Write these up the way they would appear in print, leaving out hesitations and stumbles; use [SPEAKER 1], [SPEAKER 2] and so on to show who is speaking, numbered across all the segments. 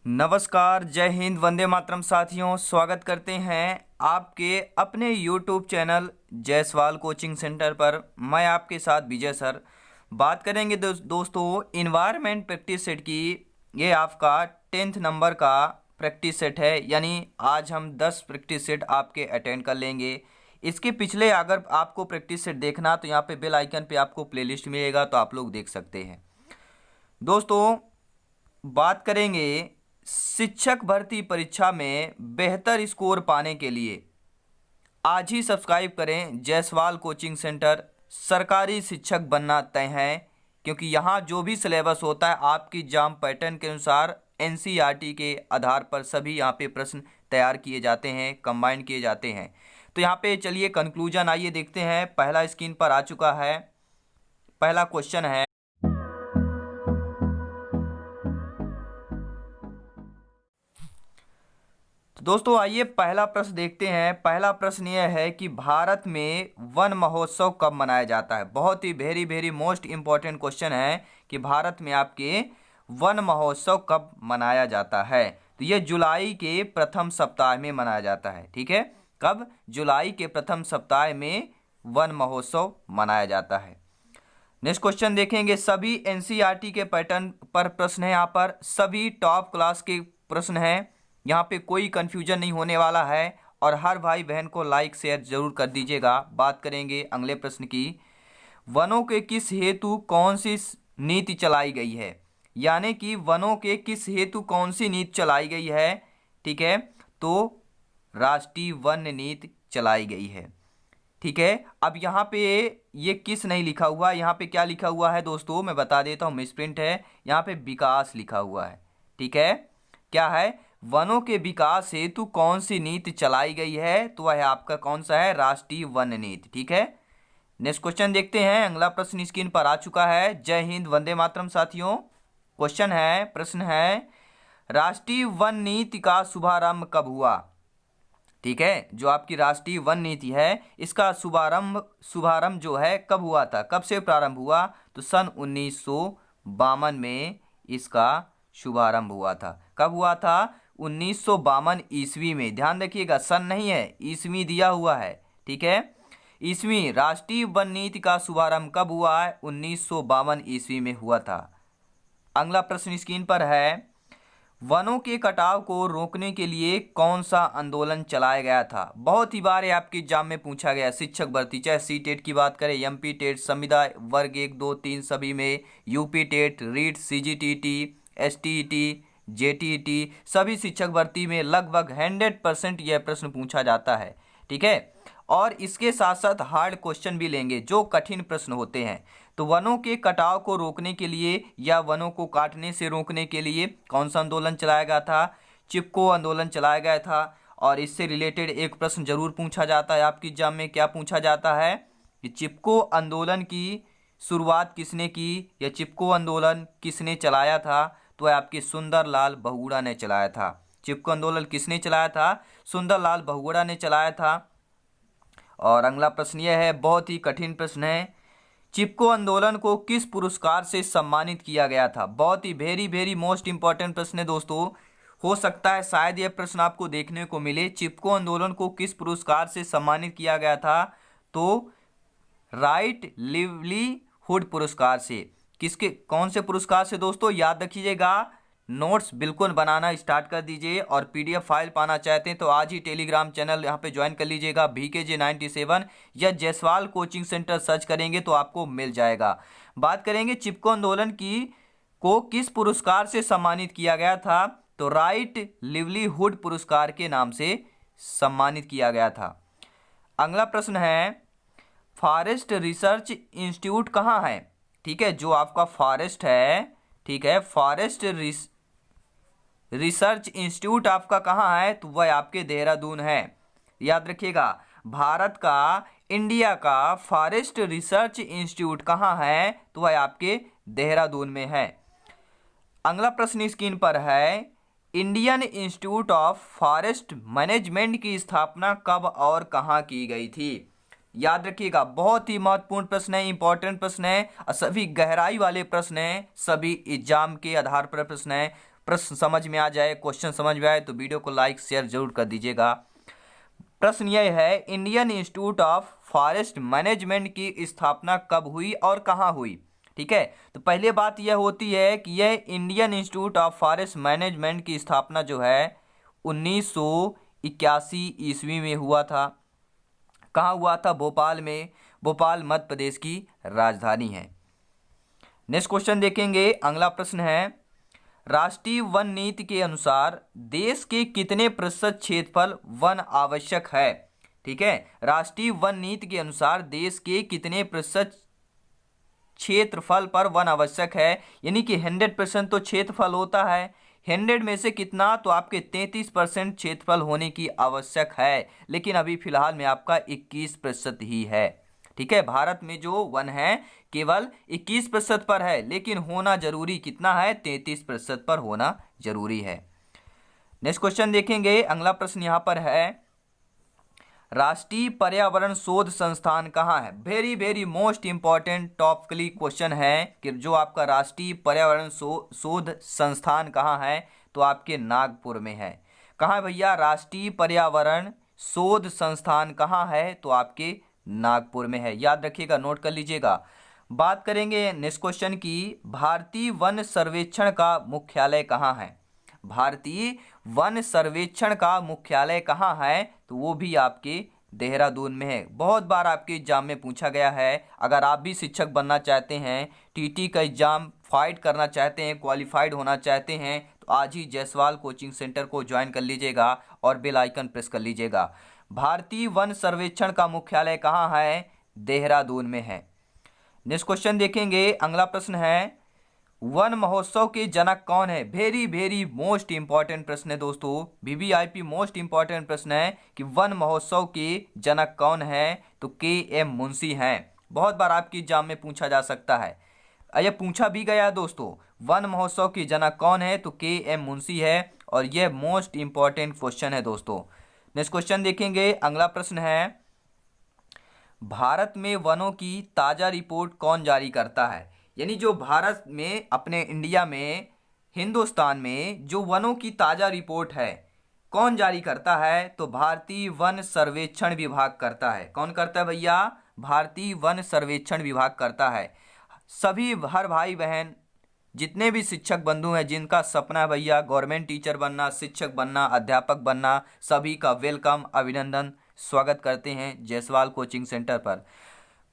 [SPEAKER 1] नमस्कार, जय हिंद, वंदे मातरम साथियों। स्वागत करते हैं आपके अपने YouTube channel Jaiswal coaching centre पर। मैं आपके साथ विजय सर। बात करेंगे दोस्तों इन्वायरमेंट प्रैक्टिस सेट की। ये आपका 10th नंबर का प्रैक्टिस सेट है, यानी आज हम 10 प्रैक्टिस सेट आपके अटेंड कर लेंगे। इसके पिछले अगर आपको प्रैक्टिस सेट देखना तो यहाँ पे बेल आइकन पे आपको प्लेलिस्ट मिलेगा, तो आप लोग देख सकते हैं। दोस्तों बात करेंगे शिक्षक भर्ती परीक्षा में बेहतर स्कोर पाने के लिए आज ही सब्सक्राइब करें जायसवाल कोचिंग सेंटर। सरकारी शिक्षक बनना तय है, क्योंकि यहाँ जो भी सिलेबस होता है आपकी एग्जाम पैटर्न के अनुसार एनसीईआरटी के आधार पर सभी यहाँ पे प्रश्न तैयार किए जाते हैं, कंबाइन किए जाते हैं। तो यहाँ पे चलिए कंक्लूजन आइए देखते हैं। पहला स्क्रीन पर आ चुका है। पहला क्वेश्चन है, दोस्तों आइए पहला प्रश्न देखते हैं। पहला प्रश्न यह है कि भारत में वन महोत्सव कब मनाया जाता है। बहुत ही वेरी मोस्ट इम्पोर्टेंट क्वेश्चन है कि भारत में आपके वन महोत्सव कब मनाया जाता है। तो ये जुलाई के प्रथम सप्ताह में मनाया जाता है। ठीक है, कब? जुलाई के प्रथम सप्ताह में वन महोत्सव मनाया जाता है। नेक्स्ट क्वेश्चन देखेंगे। सभी एनसीईआरटी के पैटर्न पर प्रश्न है। यहाँ पर सभी टॉप क्लास के प्रश्न हैं। यहाँ पे कोई कंफ्यूजन नहीं होने वाला है, और हर भाई बहन को लाइक शेयर जरूर कर दीजिएगा। बात करेंगे अगले प्रश्न की। वनों के किस हेतु कौन सी नीति चलाई गई है, यानी कि वनों के किस हेतु कौन सी नीति चलाई गई है। ठीक है, तो राष्ट्रीय वन नीति चलाई गई है। ठीक है, अब यहाँ पे ये किस नहीं लिखा हुआ, यहाँ पे क्या लिखा हुआ है दोस्तों मैं बता देता हूँ। मिसप्रिंट है, यहाँ पे विकास लिखा हुआ है। ठीक है, क्या है? वनों के विकास हेतु कौन सी नीति चलाई गई है, तो वह आपका कौन सा है? राष्ट्रीय वन नीति। ठीक है, नेक्स्ट क्वेश्चन देखते हैं। अगला प्रश्न स्क्रीन पर आ चुका है। जय हिंद, वंदे मातरम साथियों। क्वेश्चन है, प्रश्न है, राष्ट्रीय वन नीति का शुभारंभ कब हुआ। ठीक है, जो आपकी राष्ट्रीय वन नीति है इसका शुभारंभ जो है कब हुआ था, कब से प्रारंभ हुआ, तो सन 1952 में इसका शुभारंभ हुआ था। कब हुआ था? 1952 ईस्वी में। ध्यान रखिएगा, सन नहीं है, ईस्वी दिया हुआ है। ठीक है, ईस्वी। राष्ट्रीय वन नीति का शुभारंभ कब हुआ है? 1952 ईस्वी में हुआ था। अगला प्रश्न स्क्रीन पर है, वनों के कटाव को रोकने के लिए कौन सा आंदोलन चलाया गया था। बहुत ही बार आपके एग्जाम में पूछा गया। शिक्षक भर्ती, चाहे सी टेट की बात करें, एमपी टेट, संविदा वर्ग 1, 2, 3 सभी में, यूपी टेट, रीट, सीजीटीटी, एसटीईटी, जेटीईटी, सभी शिक्षक भर्ती में लगभग 100% यह प्रश्न पूछा जाता है। ठीक है, और इसके साथ साथ हार्ड क्वेश्चन भी लेंगे जो कठिन प्रश्न होते हैं। तो वनों के कटाव को रोकने के लिए या वनों को काटने से रोकने के लिए कौन सा आंदोलन चलाया गया था? चिपको आंदोलन चलाया गया था। और इससे रिलेटेड एक प्रश्न जरूर पूछा जाता है आपकी एग्जाम में। क्या पूछा जाता है कि चिपको आंदोलन की शुरुआत किसने की, या चिपको आंदोलन किसने चलाया था, तो आपके सुंदरलाल बहुगुणा ने चलाया था। चिपको आंदोलन किसने चलाया था? सुंदरलाल बहुगुणा ने चलाया था। और अगला प्रश्न यह है, बहुत ही कठिन प्रश्न है, चिपको आंदोलन को किस पुरस्कार से सम्मानित किया गया था। बहुत ही वेरी मोस्ट इंपॉर्टेंट प्रश्न है दोस्तों। हो सकता है शायद यह प्रश्न आपको देखने को मिले। चिपको आंदोलन को किस पुरस्कार से सम्मानित किया गया था, तो राइट लिवलीहुड पुरस्कार से। किसके, कौन से पुरस्कार से दोस्तों? याद रखिएगा, नोट्स बिल्कुल बनाना स्टार्ट कर दीजिए, और पीडीएफ फाइल पाना चाहते हैं तो आज ही टेलीग्राम चैनल यहाँ पे ज्वाइन कर लीजिएगा। VKJ97 या जायसवाल कोचिंग सेंटर सर्च करेंगे तो आपको मिल जाएगा। बात करेंगे चिपको आंदोलन को किस पुरस्कार से सम्मानित किया गया था, तो राइट लिवलीहुड पुरस्कार के नाम से सम्मानित किया गया था। अगला प्रश्न है, फॉरेस्ट रिसर्च इंस्टीट्यूट कहाँ है। ठीक है, जो आपका फॉरेस्ट है, ठीक है, फॉरेस्ट रिसर्च इंस्टीट्यूट आपका कहाँ है, तो वह आपके देहरादून है। याद रखिएगा, भारत का, इंडिया का फॉरेस्ट रिसर्च इंस्टीट्यूट कहाँ है, तो वह आपके देहरादून में है। अगला प्रश्न स्क्रीन पर है, Indian institute of forest management की स्थापना कब और कहाँ की गई थी। याद रखिएगा, बहुत ही महत्वपूर्ण प्रश्न है, इंपॉर्टेंट प्रश्न है, और सभी गहराई वाले प्रश्न हैं, सभी एग्जाम के आधार पर प्रश्न है। प्रश्न समझ में आ जाए, क्वेश्चन समझ में आए तो वीडियो को लाइक शेयर जरूर कर दीजिएगा। प्रश्न यह है, Indian institute of forest management की स्थापना कब हुई और कहाँ हुई? ठीक है, तो पहले बात यह होती है कि यह Indian institute of forest management की स्थापना जो है 1981 ईस्वी में हुआ था। कहाँ हुआ था? भोपाल में। भोपाल मध्य प्रदेश की राजधानी है। नेक्स्ट क्वेश्चन देखेंगे। अगला प्रश्न है, राष्ट्रीय वन नीति के अनुसार देश के कितने प्रतिशत क्षेत्रफल वन आवश्यक है? ठीक है, राष्ट्रीय वन नीति के अनुसार देश के कितने प्रतिशत क्षेत्रफल पर वन आवश्यक है? यानी कि 100% तो क्षेत्रफल होता है, 100 में से कितना? तो आपके 33% क्षेत्रफल होने की आवश्यक है, लेकिन अभी फिलहाल में आपका 21% ही है। ठीक है, भारत में जो वन है केवल 21% पर है, लेकिन होना जरूरी कितना है? 33% पर होना जरूरी है। नेक्स्ट क्वेश्चन देखेंगे। अगला प्रश्न यहाँ पर है, राष्ट्रीय पर्यावरण शोध संस्थान कहाँ है? Very very most important topically question है कि जो आपका राष्ट्रीय पर्यावरण शोध संस्थान कहाँ है? तो आपके नागपुर में है। कहाँ है भैया? राष्ट्रीय पर्यावरण शोध संस्थान कहाँ है? तो आपके नागपुर में है। याद रखिएगा, नोट कर लीजिएगा। बात करेंगे नेक्स्ट क्वेश्चन की, भारतीय वन सर्वेक्षण का मुख्यालय कहाँ है? भारतीय वन सर्वेक्षण का मुख्यालय कहाँ है? तो वो भी आपके देहरादून में है। बहुत बार आपके एग्जाम में पूछा गया है। अगर आप भी शिक्षक बनना चाहते हैं, टीटी का एग्जाम फाइट करना चाहते हैं, क्वालिफाइड होना चाहते हैं, तो आज ही जायसवाल कोचिंग सेंटर को ज्वाइन कर लीजिएगा और बेल आइकन प्रेस कर लीजिएगा। भारतीय वन सर्वेक्षण का मुख्यालय कहाँ है? देहरादून में है। नेक्स्ट क्वेश्चन देखेंगे। अगला प्रश्न है, वन महोत्सव के जनक कौन है? वेरी वेरी मोस्ट इंपॉर्टेंट प्रश्न है दोस्तों, वीवीआईपी मोस्ट इंपॉर्टेंट प्रश्न है कि वन महोत्सव के जनक कौन है? तो के.एम. मुंशी हैं। बहुत बार आपकी एग्जाम में पूछा जा सकता है, यह पूछा भी गया दोस्तों, वन महोत्सव के जनक कौन है? तो के.एम. मुंशी है, और यह मोस्ट इंपॉर्टेंट क्वेश्चन है दोस्तों। नेक्स्ट क्वेश्चन देखेंगे। अगला प्रश्न है, भारत में वनों की ताज़ा रिपोर्ट कौन जारी करता है? यानी जो भारत में, अपने इंडिया में, हिंदुस्तान में जो वनों की ताज़ा रिपोर्ट है कौन जारी करता है? तो भारतीय वन सर्वेक्षण विभाग करता है। कौन करता है भैया? भारतीय वन सर्वेक्षण विभाग करता है। सभी हर भाई बहन जितने भी शिक्षक बंधु हैं जिनका सपना है भैया गवर्नमेंट टीचर बनना, शिक्षक बनना, अध्यापक बनना, सभी का वेलकम, अभिनंदन, स्वागत करते हैं जायसवाल कोचिंग सेंटर पर।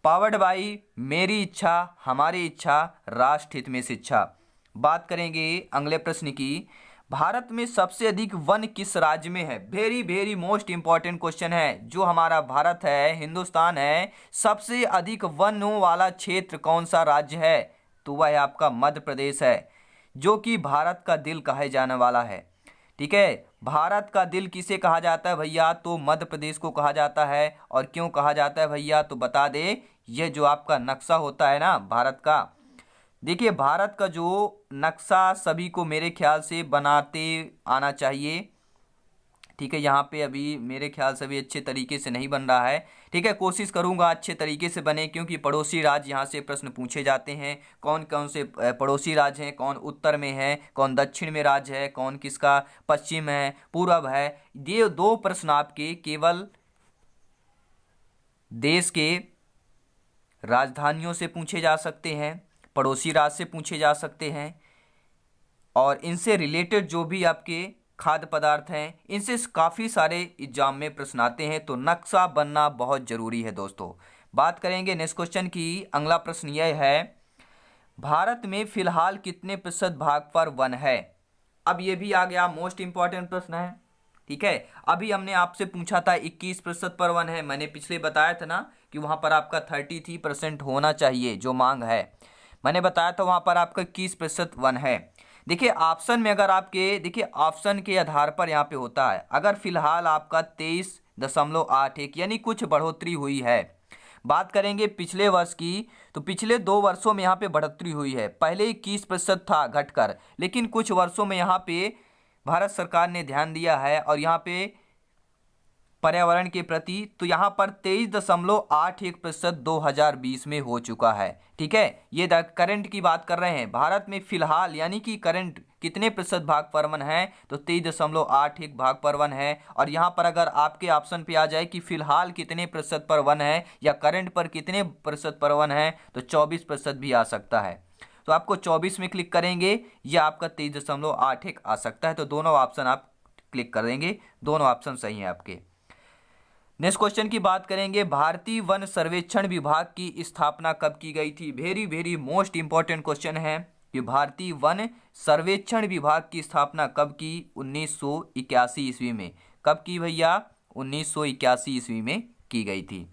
[SPEAKER 1] पावर्ड बाई मेरी इच्छा हमारी इच्छा, राष्ट्र हित में शिक्षा। बात करेंगे अगले प्रश्न की, भारत में सबसे अधिक वन किस राज्य में है? Very very most important question है। जो हमारा भारत है, हिंदुस्तान है, सबसे अधिक वनों वाला क्षेत्र कौन सा राज्य है? तो वह है आपका मध्य प्रदेश है, जो कि भारत का दिल कहे जाने वाला है। ठीक है, भारत का दिल किसे कहा जाता है भैया? तो मध्य प्रदेश को कहा जाता है। और क्यों कहा जाता है भैया? तो बता दे, ये जो आपका नक्शा होता है ना भारत का, देखिए भारत का जो नक्शा सभी को मेरे ख्याल से बनाते आना चाहिए। ठीक है, यहाँ पे अभी मेरे ख्याल से भी अच्छे तरीके से नहीं बन रहा है। ठीक है, कोशिश करूँगा अच्छे तरीके से बने, क्योंकि पड़ोसी राज्य यहाँ से प्रश्न पूछे जाते हैं। कौन कौन से पड़ोसी राज्य हैं, कौन उत्तर में है, कौन दक्षिण में राज्य है, कौन किसका पश्चिम है, पूर्व है। ये दो प्रश्न आपके केवल देश के राजधानियों से पूछे जा सकते हैं, पड़ोसी राज्य से पूछे जा सकते हैं, और इनसे रिलेटेड जो भी आपके खाद्य पदार्थ हैं, इनसे काफ़ी सारे एग्जाम में प्रश्न आते हैं। तो नक्शा बनना बहुत ज़रूरी है दोस्तों। बात करेंगे नेक्स्ट क्वेश्चन की। अगला प्रश्न यह है, भारत में फिलहाल कितने प्रतिशत भाग पर वन है? अब ये भी आ गया, मोस्ट इंपॉर्टेंट प्रश्न है। ठीक है, अभी हमने आपसे पूछा था 21% पर वन है। मैंने पिछले बताया था ना कि वहाँ पर आपका 33% होना चाहिए, जो मांग है मैंने बताया था, वहाँ पर आपका 21% वन है। देखिए ऑप्शन में अगर आपके, देखिए ऑप्शन के आधार पर यहाँ पे होता है। अगर फिलहाल आपका 23.81 यानी कुछ बढ़ोतरी हुई है। बात करेंगे पिछले वर्ष की, तो पिछले 2 वर्षों में यहाँ पे बढ़ोतरी हुई है। पहले 21% था घटकर, लेकिन कुछ वर्षों में यहाँ पे भारत सरकार ने ध्यान दिया है और यहाँ पे पर्यावरण के प्रति, तो यहाँ पर 23.81% 2020 में हो चुका है। ठीक है, ये करंट की बात कर रहे हैं। भारत में फिलहाल यानी कि करंट कितने प्रतिशत भाग पर वन है, तो 23.81 भाग पर वन है। और यहाँ पर अगर आपके ऑप्शन पे आ जाए कि फिलहाल कितने प्रतिशत पर वन है या करंट पर कितने प्रतिशत पर वन है, तो 24% भी आ सकता है। तो आपको 24 में क्लिक करेंगे या आपका 23.81 आ सकता है। तो दोनों ऑप्शन आप क्लिक करेंगे, दोनों ऑप्शन सही हैं आपके। नेक्स्ट क्वेश्चन की बात करेंगे, भारतीय वन सर्वेक्षण विभाग की स्थापना कब की गई थी। Very very most important question है कि भारतीय वन सर्वेक्षण विभाग की स्थापना कब की, 1981 ईस्वी में। कब की भैया, 1981 ईस्वी में की गई थी।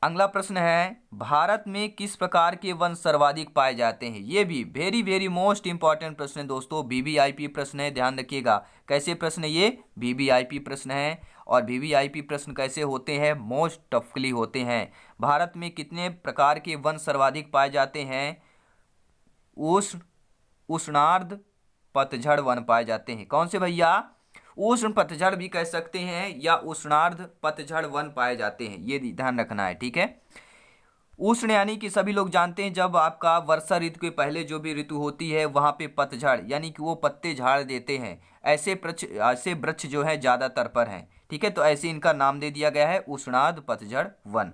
[SPEAKER 1] अगला प्रश्न है, भारत में किस प्रकार के वन सर्वाधिक पाए जाते हैं। ये भी वेरी वेरी मोस्ट इंपॉर्टेंट प्रश्न है दोस्तों, वीवीआईपी प्रश्न है, ध्यान रखिएगा। कैसे प्रश्न है ये, वीवीआईपी प्रश्न है। और वीवीआईपी प्रश्न कैसे होते हैं, मोस्ट टफली होते हैं। भारत में कितने प्रकार के वन सर्वाधिक पाए जाते हैं, उष्णार्ध पतझड़ वन पाए जाते हैं। कौन से भैया, उष्ण पतझड़ भी कह सकते हैं या उष्णार्ध पतझड़ वन पाए जाते हैं, ये ध्यान रखना है। ठीक है, उष्ण यानी कि सभी लोग जानते हैं जब आपका वर्षा ऋतु के पहले जो भी ऋतु होती है वहाँ पे पतझड़ यानी कि वो पत्ते झाड़ देते हैं, ऐसे वृक्ष जो है ज़्यादातर पर हैं। ठीक है, तो ऐसे इनका नाम दे दिया गया है उष्णार्ध पतझड़ वन।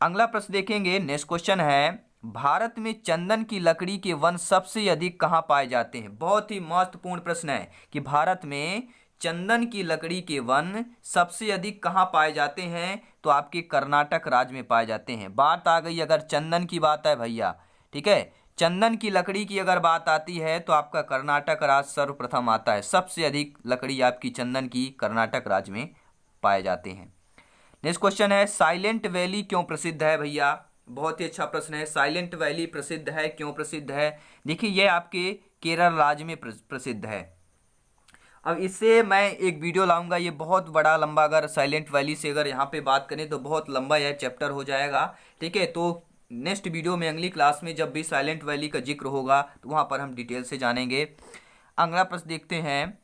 [SPEAKER 1] अगला प्रश्न देखेंगे, नेक्स्ट क्वेश्चन है, भारत में चंदन की लकड़ी के वन सबसे अधिक कहाँ पाए जाते हैं। बहुत ही महत्वपूर्ण प्रश्न है कि भारत में चंदन की लकड़ी के वन सबसे अधिक कहाँ पाए जाते हैं, तो आपके कर्नाटक राज्य में पाए जाते हैं। बात आ गई अगर चंदन की बात है भैया, ठीक है, चंदन की लकड़ी की अगर बात आती है तो आपका कर्नाटक राज्य सर्वप्रथम आता है। सबसे अधिक लकड़ी आपकी चंदन की कर्नाटक राज्य में पाए जाते हैं। नेक्स्ट क्वेश्चन है, साइलेंट वैली क्यों प्रसिद्ध है भैया। बहुत ही अच्छा प्रश्न है, साइलेंट वैली प्रसिद्ध है, क्यों प्रसिद्ध है। देखिए ये आपके केरल राज्य में प्रसिद्ध है। अब इससे मैं एक वीडियो लाऊंगा, ये बहुत बड़ा लंबा, अगर साइलेंट वैली से अगर यहाँ पे बात करें तो बहुत लंबा यह चैप्टर हो जाएगा। ठीक है, तो नेक्स्ट वीडियो में अगली क्लास में जब भी साइलेंट वैली का जिक्र होगा तो वहाँ पर हम डिटेल से जानेंगे। अगला प्रश्न देखते हैं,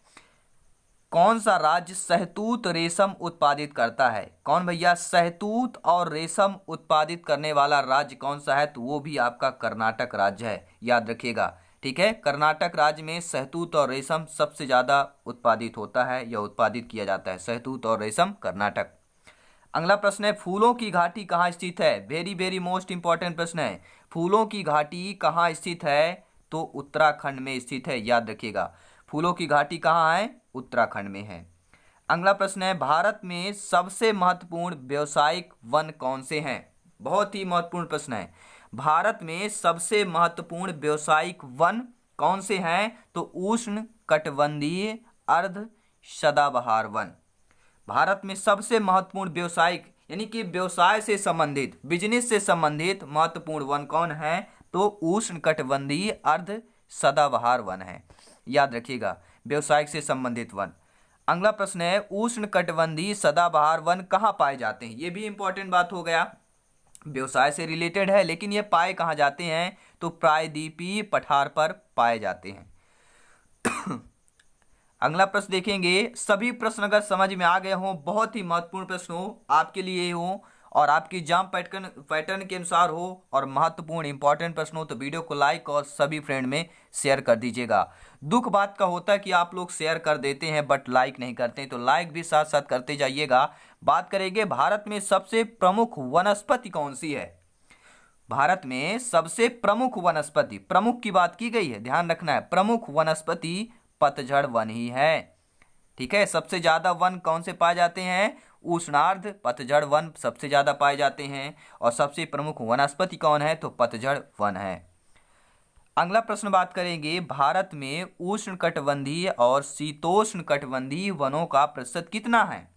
[SPEAKER 1] कौन सा राज्य शहतूत रेशम उत्पादित करता है। कौन भैया, शहतूत और रेशम उत्पादित करने वाला राज्य कौन सा है, तो वो भी आपका कर्नाटक राज्य है, याद रखिएगा। ठीक है, कर्नाटक राज्य में शहतूत और रेशम सबसे ज़्यादा उत्पादित होता है या उत्पादित किया जाता है, शहतूत और रेशम कर्नाटक। अगला प्रश्न है, फूलों की घाटी कहाँ स्थित है। वेरी वेरी मोस्ट इंपॉर्टेंट प्रश्न है, फूलों की घाटी कहाँ स्थित है, तो उत्तराखंड में स्थित है, याद रखिएगा। फूलों की घाटी कहाँ है, उत्तराखंड में है। अगला प्रश्न है, भारत में सबसे महत्वपूर्ण व्यावसायिक वन कौन से हैं। बहुत ही महत्वपूर्ण प्रश्न है, भारत में सबसे महत्वपूर्ण व्यावसायिक वन कौन से हैं, तो उष्ण कटिबंधीय अर्ध सदाबहार वन। भारत में सबसे महत्वपूर्ण व्यावसायिक यानी कि व्यवसाय से संबंधित, बिजनेस से संबंधित महत्वपूर्ण वन कौन है, तो उष्ण कटिबंधीय अर्ध सदाबहार वन है, याद रखिएगा, व्यवसाय से संबंधित वन। अगला प्रश्न है, उष्ण कटिबंधीय सदाबहार वन कहाँ पाए जाते हैं। ये भी इंपॉर्टेंट बात हो गया, व्यवसाय से रिलेटेड है, लेकिन ये पाए कहाँ जाते हैं, तो प्रायद्वीपीय पठार पर पाए जाते हैं। अगला प्रश्न देखेंगे, सभी प्रश्न अगर समझ में आ गए हों, बहुत ही महत्वपूर्ण प्रश्न हो आपके लिए हो और आपकी एग्जाम पैटर्न के अनुसार हो और महत्वपूर्ण इंपॉर्टेंट प्रश्न हो, तो वीडियो को लाइक और सभी फ्रेंड में शेयर कर दीजिएगा। दुख बात का होता है कि आप लोग शेयर कर देते हैं बट लाइक नहीं करते हैं, तो लाइक भी साथ साथ करते जाइएगा। बात करेंगे, भारत में सबसे प्रमुख वनस्पति कौन सी है। भारत में सबसे प्रमुख वनस्पति, प्रमुख की बात की गई है, ध्यान रखना है, प्रमुख वनस्पति पतझड़ वन ही है। ठीक है, सबसे ज्यादा वन कौन से पाए जाते हैं, उष्णार्ध पतझड़ वन सबसे ज्यादा पाए जाते हैं। और सबसे प्रमुख वनस्पति कौन है, तो पतझड़ वन है। अगला प्रश्न बात करेंगे, भारत में उष्ण कटिबंधीय और शीतोष्ण कटिबंधीय वनों का प्रतिशत कितना है।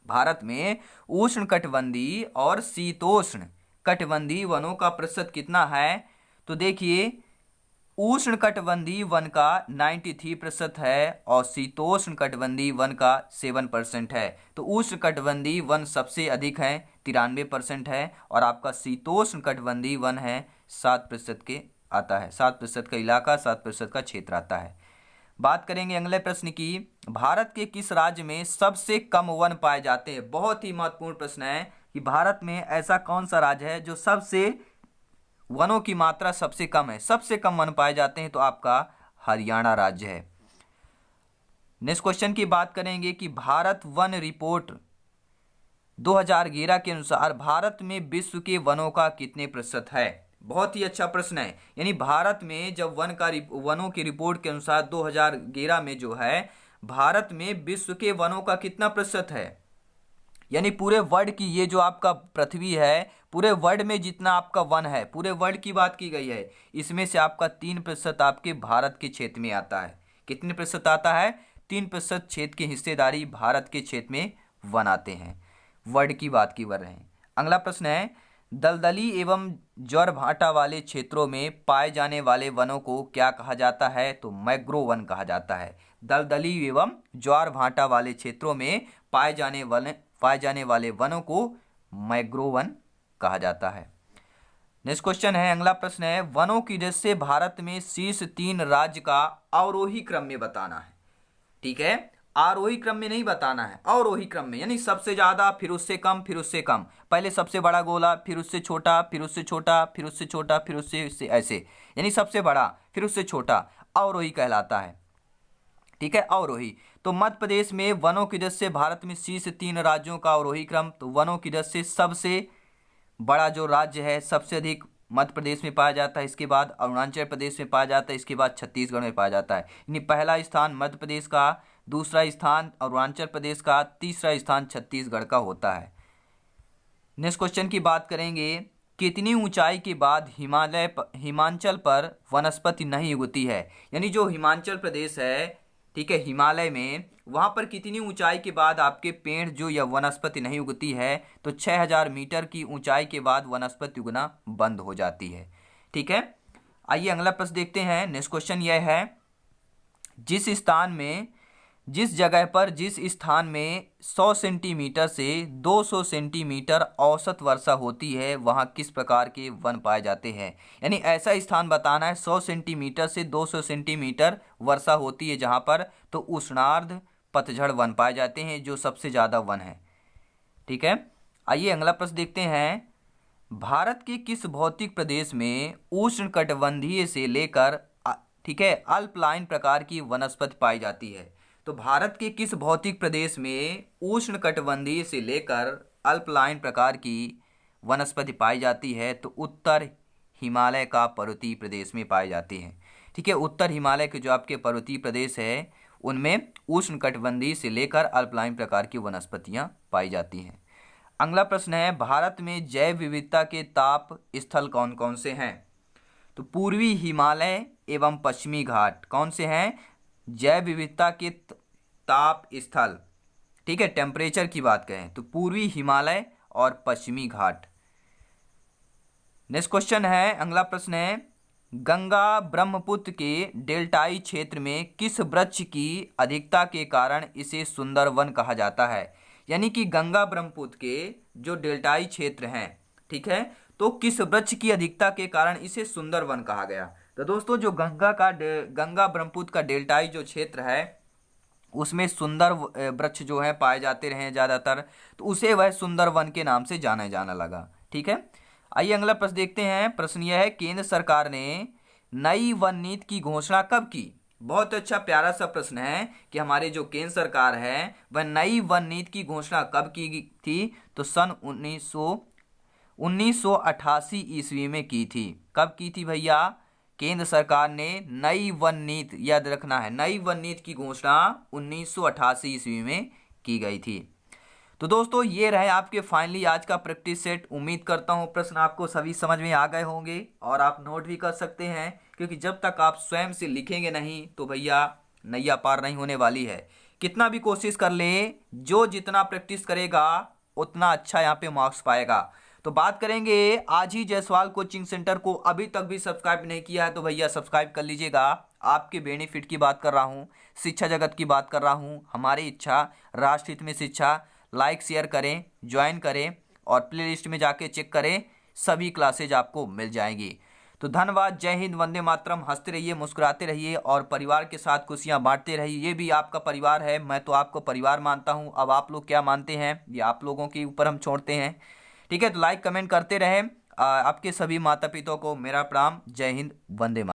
[SPEAKER 1] भारत में उष्ण कटिबंधीय और शीतोष्ण कटिबंधीय वनों का प्रतिशत कितना है, तो देखिए उष्ण कटिबंधीय वन का 93% है और शीतोष्ण कटिबंधीय वन का 7% है। तो उष्ण कटिबंधीय वन सबसे अधिक है, 93% है, और आपका शीतोष्ण कटिबंधीय वन है 7% के आता है, 7% का इलाका, 7% का क्षेत्र आता है। बात करेंगे अगले प्रश्न की, भारत के किस राज्य में सबसे कम वन पाए जाते हैं। बहुत ही महत्वपूर्ण प्रश्न है कि भारत में ऐसा कौन सा राज्य है जो सबसे वनों की मात्रा सबसे कम है, सबसे कम वन पाए जाते हैं, तो आपका हरियाणा राज्य है। नेक्स्ट क्वेश्चन की बात करेंगे कि भारत वन रिपोर्ट 2011 के अनुसार भारत में विश्व के वनों का कितने प्रतिशत है। बहुत ही अच्छा प्रश्न है। यानी भारत में जब वनों की रिपोर्ट के अनुसार 2011 में जो है भारत में विश्व के वनों का कितना प्रतिशत है, यानी पूरे वर्ल्ड की, ये जो आपका पृथ्वी है, पूरे वर्ल्ड में जितना आपका वन है, पूरे वर्ल्ड की बात की गई है, इसमें से आपका 3% आपके भारत के क्षेत्र में आता है। कितने प्रतिशत आता है? 3% क्षेत्र की हिस्सेदारी भारत के क्षेत्र में वन आते हैं। वर्ल्ड की बात की कर रहे हैं। अगला प्रश्न है, दलदली एवं ज्वार भाटा वाले क्षेत्रों में पाए जाने वाले वनों को क्या कहा जाता है? तो मैंग्रोव वन कहा जाता है। दलदली एवं ज्वार भाटा वाले क्षेत्रों में पाए जाने वाले वनों को मैंग्रोव वन कहा जाता है। नेक्स्ट क्वेश्चन है, अगला प्रश्न है, वनों की दृष्टि से भारत में शीर्ष 3 राज्य का अवरोही क्रम में बताना है। ठीक है, आरोही क्रम में नहीं बताना है, अवरोही क्रम में, यानी सबसे ज्यादा, फिर उससे कम, फिर उससे कम, पहले सबसे बड़ा गोला, फिर उससे छोटा, फिर उससे छोटा, फिर उससे छोटा, फिर उससे ऐसे, यानी सबसे बड़ा फिर उससे छोटा, अवरोही कहलाता है। ठीक है, अवरोही। तो मध्य प्रदेश में वनों की दृष्टि से भारत में शीर्ष 3 राज्यों का अवरोही क्रम, तो वनों की दृष्टि से सबसे बड़ा जो राज्य है, सबसे अधिक मध्य प्रदेश में पाया जाता है, इसके बाद अरुणाचल प्रदेश में पाया जाता है, इसके बाद छत्तीसगढ़ में पाया जाता है। यानी पहला स्थान मध्य प्रदेश का, दूसरा स्थान अरुणाचल प्रदेश का, तीसरा स्थान छत्तीसगढ़ का होता है। नेक्स्ट क्वेश्चन की बात करेंगे, कितनी ऊंचाई के बाद हिमाचल पर वनस्पति नहीं उगती है। यानी जो हिमाचल प्रदेश है, ठीक है, हिमालय में, वहां पर कितनी ऊंचाई के बाद आपके पेड़ जो या वनस्पति नहीं उगती है? तो 6000 मीटर की ऊंचाई के बाद वनस्पति उगना बंद हो जाती है। ठीक है, आइए अगला प्रश्न देखते हैं। नेक्स्ट क्वेश्चन यह है, जिस स्थान में 100 सेंटीमीटर से 200 सेंटीमीटर औसत वर्षा होती है, वहाँ किस प्रकार के वन पाए जाते हैं। यानी ऐसा स्थान बताना है 100 सेंटीमीटर से 200 सेंटीमीटर वर्षा होती है जहाँ पर, तो उष्णार्ध पतझड़ वन पाए जाते हैं, जो सबसे ज़्यादा वन है। ठीक है, आइए अगला प्रश्न देखते हैं, भारत के किस भौतिक प्रदेश में उष्णकटिबंधीय से लेकर, ठीक है, अल्पलाइन प्रकार की वनस्पति पाई जाती है। तो भारत के किस भौतिक प्रदेश में उष्णकटिबंधीय से लेकर अल्पलाइन प्रकार की वनस्पति पाई जाती है? तो उत्तर हिमालय का पर्वतीय प्रदेश में पाई जाती है। ठीक है, उत्तर हिमालय के जो आपके पर्वतीय प्रदेश है, उनमें उष्णकटिबंधीय से लेकर अल्पलाइन प्रकार की वनस्पतियां पाई जाती हैं। अगला प्रश्न है, भारत में जैव विविधता के ताप स्थल कौन कौन से हैं? तो पूर्वी हिमालय एवं पश्चिमी घाट कौन से हैं? जैव विविधता के ताप स्थल, ठीक है, टेम्परेचर की बात करें तो पूर्वी हिमालय और पश्चिमी घाट। नेक्स्ट क्वेश्चन है, अगला प्रश्न है, गंगा ब्रह्मपुत्र के डेल्टाई क्षेत्र में किस वृक्ष की अधिकता के कारण इसे सुंदरवन कहा जाता है? यानी कि गंगा ब्रह्मपुत्र के जो डेल्टाई क्षेत्र हैं, ठीक है, तो किस वृक्ष की अधिकता के कारण इसे सुंदरवन कहा गया? तो दोस्तों जो गंगा ब्रह्मपुत्र का डेल्टाई जो क्षेत्र है, उसमें सुंदर वृक्ष जो है पाए जाते रहे ज़्यादातर, तो उसे वह सुंदरवन के नाम से जाना लगा। ठीक है, आइए अगला प्रश्न देखते हैं। प्रश्न यह है, केंद्र सरकार ने नई वन नीति की घोषणा कब की? बहुत अच्छा प्यारा सा प्रश्न है कि हमारे जो केंद्र सरकार है वह नई वन नीति की घोषणा कब की थी? तो सन 1988 ईस्वी में की थी। कब की थी भैया? केंद्र सरकार ने नई वन नीति, याद रखना है, नई वन नीति की घोषणा 1988 ईस्वी में की गई थी। तो दोस्तों ये रहे आपके फाइनली आज का प्रैक्टिस सेट। उम्मीद करता हूँ प्रश्न आपको सभी समझ में आ गए होंगे और आप नोट भी कर सकते हैं, क्योंकि जब तक आप स्वयं से लिखेंगे नहीं तो भैया नैया पार नहीं होने वाली है। कितना भी कोशिश कर ले, जो जितना प्रैक्टिस करेगा उतना अच्छा यहाँ पे मार्क्स पाएगा। तो बात करेंगे आज ही जायसवाल कोचिंग सेंटर को अभी तक भी सब्सक्राइब नहीं किया है तो भैया सब्सक्राइब कर लीजिएगा। आपके बेनिफिट की बात कर रहा हूँ, शिक्षा जगत की बात कर रहा हूँ, हमारी इच्छा राष्ट्र हित में शिक्षा। लाइक शेयर करें, ज्वाइन करें और प्लेलिस्ट में जाके चेक करें, सभी क्लासेज आपको मिल जाएंगी। तो धन्यवाद, जय हिंद, वंदे मातरम। हंसते रहिए, मुस्कुराते रहिए और परिवार के साथ खुशियां बांटते रहिए। ये भी आपका परिवार है, मैं तो आपको परिवार मानता हूं। अब आप लोग क्या मानते हैं ये आप लोगों के ऊपर हम छोड़ते हैं। ठीक है, तो लाइक कमेंट करते रहें। आपके सभी माता पिता को मेरा प्रणाम। जय हिंद, वंदे मातरम।